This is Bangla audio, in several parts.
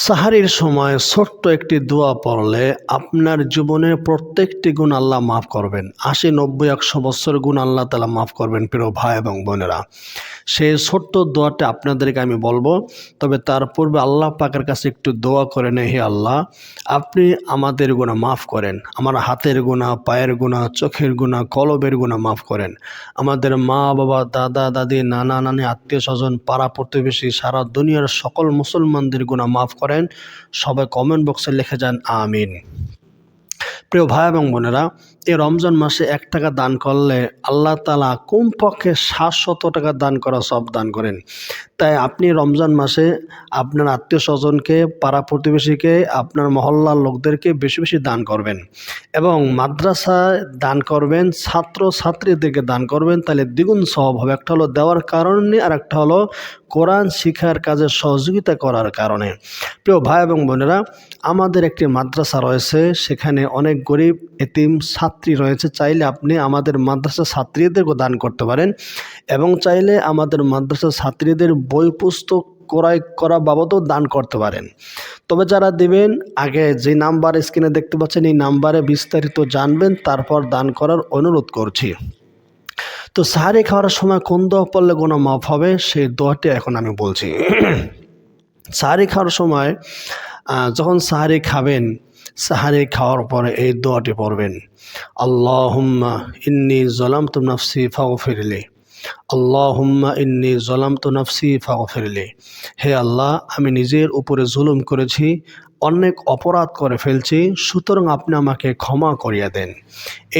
সাহারির সময় ছোট্ট একটি দোয়া পড়লে আপনার জীবনের প্রত্যেকটি গুণ আল্লাহ মাফ করবেন। ৮০, ৯০, ১০০ বছর গুণ আল্লাহ তাআলা মাফ করবেন প্রিয় ভাই এবং বোনেরা। সেই ছোট্ট দোয়াটা আপনাদেরকে আমি বলবো, তবে তার পূর্বে আল্লাহ পাকের কাছে একটু দোয়া করে নেই। হে আল্লাহ, আপনি আমাদের গুনাহ মাফ করেন। আমার হাতের গুনাহ, পায়ের গুনাহ, চোখের গুনাহ, কলবের গুনাহ মাফ করেন। আমাদের মা বাবা, দাদা দাদি, নানা নানি, আত্মীয় স্বজন, পাড়া প্রতিবেশী, সারা দুনিয়ার সকল মুসলমানদের গুনাহ মাফ করেন। সবাই কমেন্ট বক্সে লিখে যান আমিন। প্রিয় ভাই এবং বোনেরা, এই রমজান মাসে ১ টাকা দান করলে আল্লাহ তাআলা কমপক্ষে ৭০০ টাকা দান করা সব দান করেন। তাই আপনি রমজান মাসে আপনার আত্মীয় স্বজনকে, পাড়া প্রতিবেশীকে, আপনার মহল্লার লোকদেরকে বেশি বেশি দান করবেন এবং মাদ্রাসায় দান করবেন, ছাত্র ছাত্রীদেরকে দান করবেন, তাহলে দ্বিগুণ সওয়াব হবে। একটা হলো দেওয়ার কারণে, আর একটা হলো কোরআন শিক্ষার কাজে সহযোগিতা করার কারণে। প্রিয় ভাই এবং বোনেরা, আমাদের একটি মাদ্রাসা রয়েছে, সেখানে অনেক গরিব এতিম ছাত্রী রয়েছে। চাইলে আপনি আমাদের মাদ্রাসা ছাত্রীদেরকে দান করতে পারেন এবং চাইলে আমাদের মাদ্রাসা ছাত্রীদের বই পুস্তক ক্রয় করা বাবদও দান করতে পারেন। তবে যারা দেবেন, আগে যে নাম্বার স্ক্রিনে দেখতে পাচ্ছেন, এই নাম্বারে বিস্তারিত জানবেন, তারপর দান করার অনুরোধ করছি। তো সাহারি খাওয়ার সময় কোন দোয়া পড়লে গুনাহ মাফ হবে, সেই দোয়াটি এখন আমি বলছি। সাহারি খাওয়ার সময় যখন সাহারি খাবেন, সাহারি খাওয়ার পরে এই দোয়াটি পড়বেন, আল্লাহুম্মা ইন্নী যালামতু নাফসি ফাগফিরলি, আল্লাহুম্মা ইন্নী যালামতু নাফসি ফাগফিরলি। হে আল্লাহ, আমি নিজের উপরে জুলুম করেছি, অনেক অপরাধ করে ফেলছি, সুতরাং আপনি আমাকে ক্ষমা করিয়া দেন।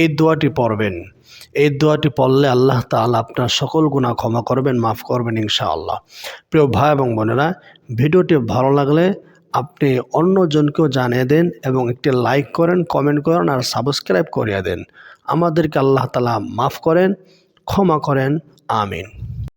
এই দোয়াটি পড়বেন। এই দোয়াটি পড়লে আল্লাহ তাআলা আপনার সকল গুনাহ ক্ষমা করবেন, মাফ করবেন ইনশাআল্লাহ। প্রিয় ভাই এবং বোনেরা, ভিডিওটি ভালো লাগলে আপনি অন্যজনকেও জানিয়ে দেন এবং একটি লাইক করেন, কমেন্ট করেন আর সাবস্ক্রাইব করিয়ে দেন। আমাদেরকে আল্লাহ তাআলা মাফ করেন, ক্ষমা করেন। আমিন।